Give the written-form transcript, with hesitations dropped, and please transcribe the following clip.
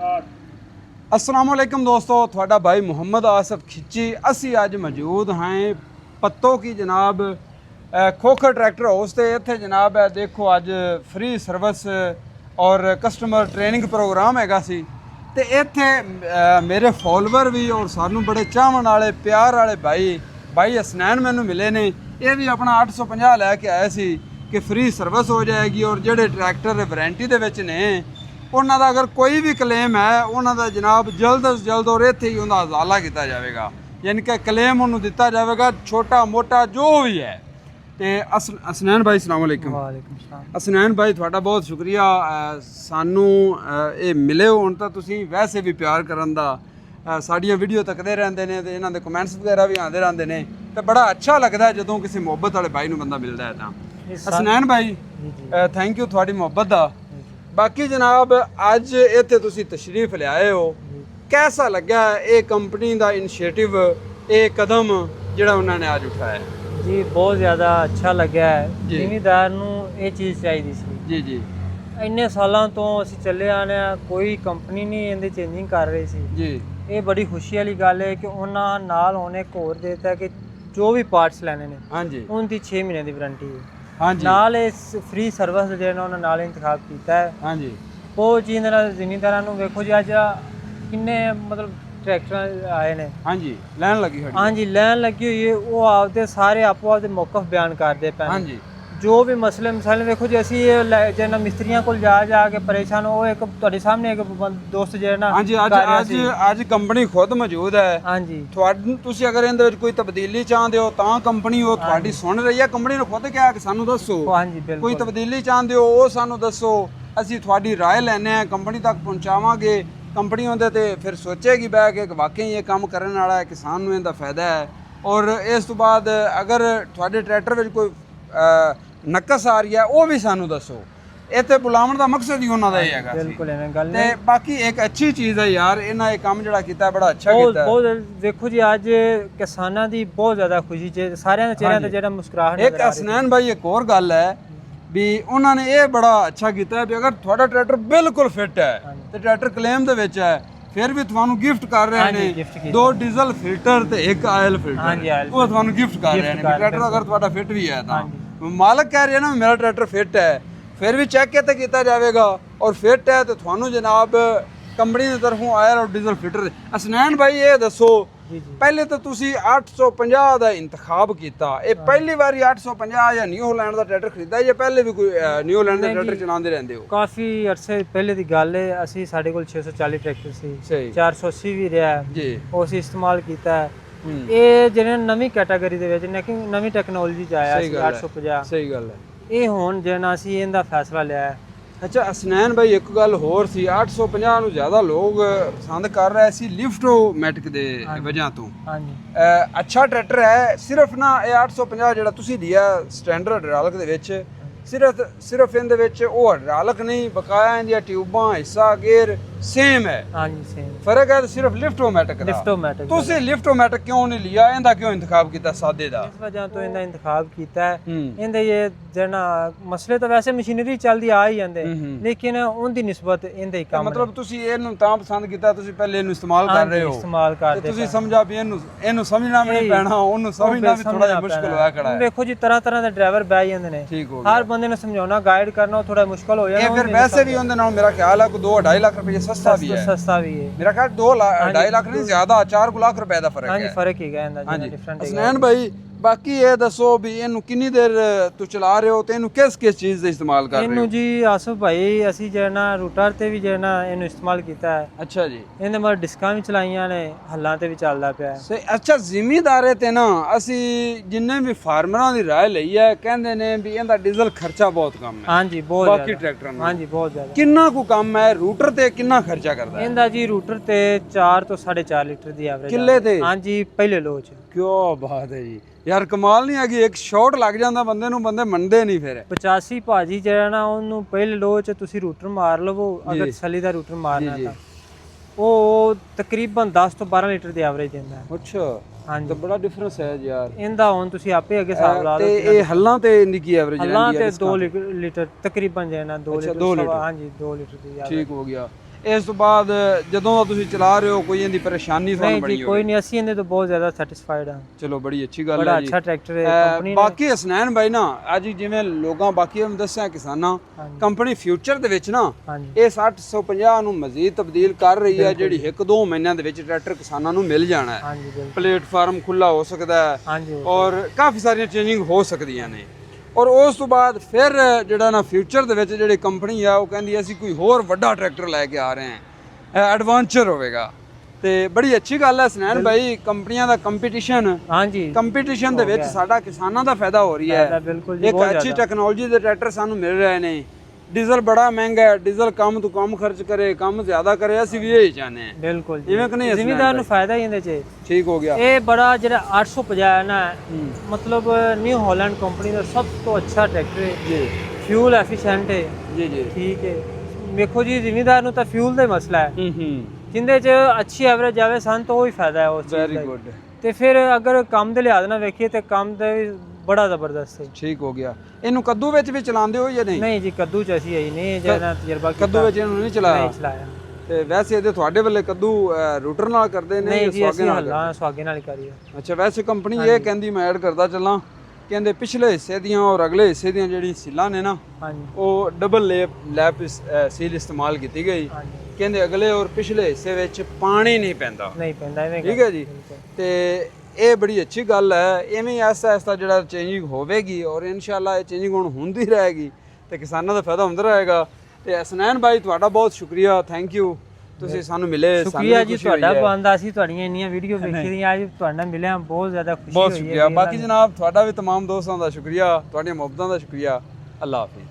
अस्सलामुअलैकुम दोस्तों, थोड़ा भाई मोहम्मद आसफ खिची। असी अज मौजूद हैं पत्तों की जनाब खोखर ट्रैक्टर हाउस ते इत्थे जनाब है देखो अज फ्री सर्विस और कस्टमर ट्रेनिंग प्रोग्राम हैगा सी ते इत्थे मेरे फॉलोवर भी और सानू बड़े चाहण वाले प्यार वाले भाई हसनैन मैनू मिले ने। ये भी अपना 850 लैके आए सी कि फ्री सर्विस हो जाएगी और जेडे ट्रैक्टर वारंटी दे विच ने उन्हों का अगर कोई भी क्लेम है उन्हों का जनाब जल्द अज जल्द और इत्थे ही उनका हवाला किया जाएगा, यानी कि क्लेम उन्होंने दिता जाएगा छोटा मोटा जो भी है। तो हसनैन भाई सलाम अलैकुम। हसनैन भाई थोड़ा बहुत शुक्रिया सानू ये मिले हो। हुण तां तुसीं वैसे भी प्यार करन दा साड़ियां वीडियो तकदे रहंदे ने ते इन्हां दे कमेंट्स वगैरह भी आंदे रहंदे ने ते बड़ा अच्छा लगदा है जदों किसी मुहब्बत वाले भाई नूं बंदा मिलदा है। तां हसनैन भाई थैंक यू थोड़ी मुहब्बत दा। बाकी जनाब अज इत्थे तुसीं तशरीफ ले आए हो, कैसा लग्या ये कंपनी का इनिशिएटिव, ये कदम जिहड़ा उन्होंने आज उठाया? जी बहुत ज़्यादा अच्छा लग्या है। जिमीदार नूं ये चीज़ चाहिए सी। जी जी इन्ने सालों तो असीं चले आने कोई कंपनी नहीं इहदी चेंजिंग कर रही सी जी। ये बड़ी खुशी वाली गल है कि उन्हां नाल होने एक होर देता है कि जो भी पार्ट्स लैने ने हाँ जी उनकी 6 महीने की वारंटी है। हाँ जी नाल इस फ्री सर्विस जेना उन्होंने नाल इंतखाब किया है। हाँ जी वो चीज़ जिमीदारां नूं वेखो जी अज किन्ने मतलब ट्रैक्टर आए ने। हाँ जी लैन लगी खड़ी। हाँ जी लैन लगी हुई है। वो आपदे सारे आपो आपदे मौकफ बयान करते पे। हाँ जी जो भी मसले मिसाल देखो जी असी जिन्ना मिस्त्रियों को जा के परेशान हो एक तुहाडे सामने एक दोस्त जो है ना। हाँ जी अज कंपनी खुद मौजूद है। हाँ जी तुसीं अगर इहदे विच कोई तब्दीली चाहते हो तां कंपनी वो तुहाडी सुन रही है। कंपनी ने खुद कहा कि सानू दसो हाँ जी बिल्कुल कोई तब्दीली चाहते हो वो सानू दसो, असीं तुहाडी राय लैने आ कंपनी तक पहुँचावांगे। कंपनी उहदे ते फिर सोचेगी बह के वाकई ये काम करने वाला है, किसान नूं इहदा फायदा है। और इस तो बाद अगर तुहाडे ट्रैक्टर विच कोई नकस आ रही है वो भी सानू दसो। इत्थे बुलावन का मकसद ही उन्हां दा ही हैगा। बिल्कुल इवें गल ते बाकी एक अच्छी चीज़ है यार, इन्हां ये काम जिहड़ा कीता है बड़ा अच्छा कीता है। बहुत देखो जी अज किसानां दी बहुत ज़्यादा खुशी च सारियां दे चेहरिਆਂ ते जेहड़ा मुस्कुराहट एक हसनैन भाई एक और गल है भी उन्होंने ये बड़ा अच्छा किया है भी अगर थोड़ा ट्रैक्टर बिल्कुल फिट है तो ट्रैक्टर क्लेम दे विच है फिर भी तुहानू गिफ्ट कर रहे हैं 2 डीजल फिल्टर ते 1 आयल फिल्टर वो तुहानू गिफ्ट कर रहे हैं। ट्रैक्टर अगर तुहाडा फिट भी है तां मालक कह रहे हैं ना मेरा ट्रैक्टर फिट है फिर भी चेक किया जाएगा और फिट है तो थानू जनाब कंपनी की तरफों आयल और डीजल फिल्टर। हसनैन भाई ये दसो पहले तो तुसी 850 का इंतखाब किया, ये पहली बारी 850 या न्यू होलैंड का ट्रैक्टर खरीदा या पहले भी कोई न्यू होलैंड का ट्रैक्टर चलाते रहते हो? काफ़ी अरसे पहले की गल है। असी साढ़े कोल 640 ट्रैक्टर सी 480 भी रहा जी वो असी इस्तेमाल किया है। ये जिहड़े नवीं कैटागरी दे विच नवीं टैक्नोलॉजी च आया 850 सही गल है ये हुण जिहड़ा असी इहदा फैसला लिया है। अच्छा हसनैन भाई एक गल होर सी 850 ਨੂੰ ज़्यादा लोग पसंद कर रहे सी लिफ्टोमैटिक दे वजह तो। हाँ जी अच्छा ट्रैक्टर है सिर्फ ना ये 850 ਜਿਹੜਾ ਤੁਸੀਂ ਲਿਆ ਸਟੈਂਡਰਡ ਹਾਈਡ੍ਰੋਲਿਕ ਦੇ ਵਿੱਚ सिर्फ ਇਹਦੇ ਵਿੱਚ ਉਹ ਹਾਈਡ੍ਰੋਲਿਕ नहीं बकाया ਇਹਦੀਆਂ ਟਿਊਬਾਂ ਹਿੱਸਾ ਗੇਅਰ सेम है। हाँ जी सेम फर्क है तो सिर्फ लिफ्टोमैटिक दा। लिफ्टोमैटिक तुसी लिफ्टोमैटिक क्यों नहीं लिया, इंदा क्यों इंतखाब किया सादे दा? इस वजह तो इंदा इंतखाब किया है। इंदे ये जना मसले तो वैसे मशीनरी चलदी आ ही जांदे लेकिन उनदी निस्बत इंदे ही कम मतलब तुसी ਇਹਨੂੰ ਤਾਂ ਪਸੰਦ ਕੀਤਾ ਤੁਸੀਂ ਪਹਿਲੇ ਇਹਨੂੰ ਇਸਤੇਮਾਲ ਕਰ ਰਹੇ ਹੋ इस्तेमाल करते ਤੁਸੀਂ ਸਮਝਾ ਵੀ ਇਹਨੂੰ ਸਮਝਣਾ ਵੀ ਨਹੀਂ ਪੈਣਾ ਉਹਨੂੰ ਸਮਝਣਾ ਵੀ ਥੋੜਾ ਜਿਹਾ ਮੁਸ਼ਕਲ ਹੋਇਆ ਖੜਾ ਹੈ। देखो जी तरह तरह ਦੇ ਡਰਾਈਵਰ ਬੈ ਜਾਂਦੇ ਨੇ ਠੀਕ ਹੋ ਹਰ ਬੰਦੇ ਨੂੰ ਸਮਝਾਉਣਾ ਗਾਈਡ ਕਰਨਾ ਥੋੜਾ ਮੁਸ਼ਕਲ ਹੋ ਜਾਂਦਾ। ਇਹ ਫਿਰ ਵੈਸੇ ਵੀ ਉਹਦੇ ਨਾਲ ਮੇਰਾ ਖਿਆਲ ਹੈ ਕੋਈ 2-2.5 ਲੱਖ ਰੁਪਏ ਸਸਤਾ ਵੀ ਹੈ। सस्ता भी है मेरा ख्याल 2-2.5 लाख नहीं ज्यादा 4 लाख रुपए का फर्क है। हाँ जी फर्क ही है डिफरेंट। हसनैन भाई बाकी ये दसो भी इनू कितनी देर तू चला रहे हो ते इनू किस चीज दे इस्तेमाल कर रहे हो? इनू जी आसफ भाई असी जेना रूटर ते भी जेना इनू इस्तेमाल कीता है। अच्छा जी इहदे मगर डिस्कां भी चलाईयां ने हल्लां ते भी चलदा पिया है। सही। अच्छा ਜ਼ਿਮੀਦਾਰੇ ਤੇ ਨਾ ਅਸੀਂ ਜਿੰਨੇ ਵੀ ਫਾਰਮਰਾਂ ਦੀ ਰਾਏ ਲਈ ਹੈ ਕਹਿੰਦੇ ਨੇ ਵੀ ਇਹਦਾ ਡੀਜ਼ਲ ਖਰਚਾ ਬਹੁਤ ਕਮ ਹੈ। हाँ जी बहुत ਬਾਕੀ ਟਰੈਕਟਰਾਂ ਨਾਲ हाँ जी बहुत ज्यादा। ਕਿੰਨਾ ਕੁ ਕੰਮ ਹੈ ਰੂਟਰ ਤੇ ਕਿੰਨਾ ਖਰਚਾ ਕਰਦਾ ਹੈ? इहदा जी रूटर ते 4 तो 4.5 लीटर दी एवरेज ਕਿੱਲੇ ਤੇ? हाँ जी पहले लो च ਕਿਉਂ ਬਾਤ ਹੈ ਜੀ ਯਾਰ ਕਮਾਲ ਨਹੀਂ ਹੈਗੀ ਇੱਕ ਸ਼ਾਟ ਲੱਗ ਜਾਂਦਾ ਬੰਦੇ ਨੂੰ ਬੰਦੇ ਮੰਨਦੇ ਨਹੀਂ ਫਿਰ। 85 ਭਾਜੀ ਜਿਹੜਾ ਨਾ ਉਹਨੂੰ ਪਹਿਲੇ ਲੋ ਚ ਤੁਸੀਂ ਰੂਟਰ ਮਾਰ ਲਵੋ ਅਗਰ ਤਸੱਲੀ ਦਾ ਰੂਟਰ ਮਾਰਨਾ ਤਾਂ ਉਹ ਤਕਰੀਬਨ 10 ਤੋਂ 12 ਲੀਟਰ ਦੀ ਐਵਰੇਜ ਦਿੰਦਾ ਹੈ। ਅੱਛਾ ਹਾਂਜੀ ਤਾਂ ਬੜਾ ਡਿਫਰੈਂਸ ਹੈ ਯਾਰ ਇਹਦਾ ਹੁਣ ਤੁਸੀਂ ਆਪੇ ਅੱਗੇ ਹਿਸਾਬ ਲਾ ਲਓ ਤੇ ਇਹ ਹੱਲਾਂ ਤੇ ਇੰਨੀ ਕੀ ਐਵਰੇਜ ਰਹਿੰਦੀ ਹੈ? ਹੱਲਾਂ ਤੇ 2 ਲੀਟਰ ਤਕਰੀਬਨ ਜੇ ਨਾ 2 ਲੀਟਰ। ਹਾਂਜੀ 2 ਲੀਟਰ ਦੀ ਠੀਕ ਹੋ ਗਿਆ। ਇਸ ਤੋਂ ਬਾਅਦ ਜਦੋਂ ਦਾ ਤੁਸੀਂ ਚਲਾ ਰਹੇ ਹੋ ਕੋਈ ਇਹਦੀ ਪਰੇਸ਼ਾਨੀ ਤੁਹਾਨੂੰ ਨਹੀਂ ਬਣੀ ਜੀ ਹੋਵੇ? ਕੋਈ ਨਹੀਂ, ਅਸੀਂ ਇਹਦੇ ਤੋਂ ਬਹੁਤ ਜ਼ਿਆਦਾ ਸੈਟੀਸਫਾਈਡ ਹਾਂ। ਚਲੋ ਬੜੀ ਅੱਛੀ ਗੱਲ ਬੜਾ ਹੈ ਜੀ। ਅੱਛਾ ਟਰੈਕਟਰ ਹੈ ਕੰਪਨੀ ਬਾਕੀ ਹਸਨੈਨ ਭਾਈ ਨਾ ਅੱਜ ਜਿਵੇਂ ਲੋਕਾਂ ਬਾਕੀਆਂ ਨੂੰ ਦੱਸਿਆ ਕਿਸਾਨਾਂ ਕੰਪਨੀ ਫਿਊਚਰ ਦੇ ਵਿੱਚ ਨਾ ਹਾਂਜੀ ਇਹ 60-150 ਨੂੰ ਮਜ਼ੀਦ ਤਬਦੀਲ ਕਰ ਰਹੀ ਹੈ, ਜਿਹੜੀ 1-2 ਮਹੀਨਿਆਂ ਦੇ ਵਿੱਚ ਟਰੈਕਟਰ ਕਿਸਾਨਾਂ ਨੂੰ ਮਿਲ ਜਾਣਾ ਹੈ। ਹਾਂਜੀ ਬਿਲਕੁਲ ਪਲੇਟਫਾਰਮ ਖੁੱਲਾ ਹੋ ਸਕਦਾ ਹੈ ਹਾਂਜੀ ਔਰ ਕਾਫੀ ਸਾਰੀਆਂ ਚੇਂਜਿੰਗ ਹੋ ਸਕਦੀਆਂ ਨੇ। ਔਰ ਉਸ ਤੋਂ ਬਾਅਦ ਫਿਰ ਜਿਹੜਾ ਨਾ ਫਿਊਚਰ ਦੇ ਵਿੱਚ ਜਿਹੜੀ ਕੰਪਨੀ ਆ ਉਹ ਕਹਿੰਦੀ ਅਸੀਂ ਕੋਈ ਹੋਰ ਵੱਡਾ ਟਰੈਕਟਰ ਲੈ ਕੇ ਆ ਰਹੇ ਹਾਂ, ਐਡਵਾਂਚਰ ਹੋਵੇਗਾ। ਤੇ ਬੜੀ ਅੱਛੀ ਗੱਲ ਹੈ ਹਸਨੈਨ ਭਾਈ, ਕੰਪਨੀਆਂ ਦਾ ਕੰਪੀਟੀਸ਼ਨ ਹਾਂਜੀ ਦੇ ਵਿੱਚ ਸਾਡਾ ਕਿਸਾਨਾਂ ਦਾ ਫਾਇਦਾ ਹੋ ਰਹੀ ਹੈ। ਬਿਲਕੁਲ ਜੀ, ਇੱਕ ਬਹੁਤ ਅੱਛੀ ਟੈਕਨੋਲੋਜੀ ਦੇ ਟਰੈਕਟਰ ਸਾਨੂੰ ਮਿਲ ਰਹੇ ਨੇ। ਡੀਜ਼ਲ ਬੜਾ ਮਹਿੰਗਾ ਹੈ, ਡੀਜ਼ਲ ਕਮ ਤੋਂ ਕਮ ਖਰਚ ਕਰੇ, ਕੰਮ ਜ਼ਿਆਦਾ ਕਰੇ, ਅਸੀਂ ਵੀ ਇਹ ਚਾਹੁੰਦੇ ਹਾਂ। ਬਿਲਕੁਲ ਜੀ, ਜਿਵੇਂ ਕਿ ਨਹੀਂ ਜ਼ਿਮੀਦਾਰ ਨੂੰ ਫਾਇਦਾ ਹੀ ਇਹਦੇ 'ਚ। ਠੀਕ ਹੋ ਗਿਆ। ਇਹ ਬੜਾ ਜਿਹੜਾ 850 ਹੈ ਨਾ, ਮਤਲਬ ਨਿਊ ਹਾਲੈਂਡ ਕੰਪਨੀ ਦਾ ਸਭ ਤੋਂ ਅੱਛਾ ਟਰੈਕਟਰ ਹੈ ਜੀ। ਫਿਊਲ ਐਫੀਸ਼ੀਐਂਟ ਹੈ ਜੀ ਠੀਕ ਹੈ। ਵੇਖੋ ਜੀ ਜ਼ਿਮੀਦਾਰ ਨੂੰ ਤਾਂ ਫਿਊਲ ਦਾ ਹੀ ਮਸਲਾ ਹੈ, ਜਿੰਦੇ 'ਚ ਅੱਛੀ ਐਵਰੇਜ ਆਵੇ ਸਾਨੂੰ ਤਾਂ ਉਹ ਹੀ ਫਾਇਦਾ ਹੈ ਉਸ ਚੀਜ਼ ਦਾ। Very good. ਤੇ ਫਿਰ ਅਗਰ ਕੰਮ ਦੇ ਲਿਹਾਜ਼ ਨਾਲ ਵੇਖੀਏ ਤੇ ਕੰਮ ਦਾ ਵੀ ਬੜਾ ਜ਼ਬਰਦਸਤ ਹੈ। ਠੀਕ ਹੋ ਗਿਆ। ਇਹਨੂੰ ਕੱਦੂ ਵਿੱਚ ਵੀ ਚਲਾਉਂਦੇ ਹੋ ਜਾਂ ਨਹੀਂ? ਨਹੀਂ ਜੀ ਕੱਦੂ 'ਚ ਅਸੀਂ ਆਈ ਨਹੀਂ ਜਿਹੜਾ ਤਜਰਬਾ ਕੀਤਾ। ਕੱਦੂ ਵਿੱਚ ਇਹਨੂੰ ਨਹੀਂ ਚਲਾਇਆ? ਨਹੀਂ ਚਲਾਇਆ। ਤੇ ਵੈਸੇ ਇਹਦੇ ਤੁਹਾਡੇ ਵੱਲੇ ਕੱਦੂ ਰੂਟਰ ਨਾਲ ਕਰਦੇ ਨੇ ਨਹੀਂ ਜਾਂ ਜੀ ਸੁਆਗੇ ਅਸੀਂ ਨਾਲ? ਹੱਲਾਂ ਸੁਆਗੇ ਨਾਲ ਹੀ ਕਰੀਏ। ਅੱਛਾ, ਵੈਸੇ ਕੰਪਨੀ ਇਹ ਕਹਿੰਦੀ ਮੈਂ ਐਡ ਕਰਦਾ ਚੱਲਾਂ, ਕਹਿੰਦੇ ਪਿਛਲੇ ਹਿੱਸੇ ਦੀਆਂ ਔਰ ਅਗਲੇ ਹਿੱਸੇ ਦੀਆਂ ਜਿਹੜੀ ਸੀਲਾਂ ਨੇ ਨਾ ਹਾਂਜੀ ਉਹ ਡਬਲ ਲੈਪ ਸੀਲ ਇਸਤੇਮਾਲ ਕੀਤੀ ਗਈ। ਹਾਂਜੀ ਕਹਿੰਦੇ ਅਗਲੇ ਔਰ ਪਿਛਲੇ ਹਿੱਸੇ ਵਿੱਚ ਪਾਣੀ ਨਹੀਂ ਪੈਂਦਾ। ਨਹੀਂ ਪੈਂਦਾ ਐਵੇਂ। ਠੀਕ ਹੈ ਜੀ। ਤੇ ਇਹ ਬੜੀ ਅੱਛੀ ਗੱਲ ਹੈ। ਐਵੇਂ ਹੀ ਆਸਤਾ ਆਸਤਾ ਜਿਹੜਾ ਚੇਂਜਿੰਗ ਹੋਵੇਗੀ ਔਰ ਇਨਸ਼ਾਅੱਲਾ ਇਹ ਚੇਂਜਿੰਗ ਹੁਣ ਹੁੰਦੀ ਰਹੇਗੀ ਤੇ ਕਿਸਾਨਾਂ ਦਾ ਫਾਇਦਾ ਹੁੰਦਾ ਰਹੇਗਾ। ਤੇ ਹਸਨੈਨ ਭਾਈ ਤੁਹਾਡਾ ਬਹੁਤ ਸ਼ੁਕਰੀਆ, ਥੈਂਕ ਯੂ, ਤੁਸੀਂ ਸਾਨੂੰ ਮਿਲੇ। ਸ਼ੁਕਰੀਆ ਜੀ ਤੁਹਾਡਾ ਬੰਦਾ, ਅਸੀਂ ਤੁਹਾਡੀਆਂ ਇੰਨੀਆਂ ਵੀਡੀਓ ਵੇਖੀ ਦੀਆਂ, ਅੱਜ ਤੁਹਾਡੇ ਨਾਲ ਮਿਲਿਆ ਬਹੁਤ ਜ਼ਿਆਦਾ ਖੁਸ਼ੀ ਹੋਈ ਹੈ। ਬਹੁਤ ਸ਼ੁਕਰੀਆ। ਬਾਕੀ ਜਨਾਬ ਤੁਹਾਡਾ ਵੀ तमाम ਦੋਸਤਾਂ ਦਾ ਸ਼ੁਕਰੀਆ, ਤੁਹਾਡੀਆਂ ਮੁਹੱਬਤਾਂ ਦਾ ਸ਼ੁਕਰੀਆ। ਅੱਲਾਹ ਹਾਫਿਜ਼।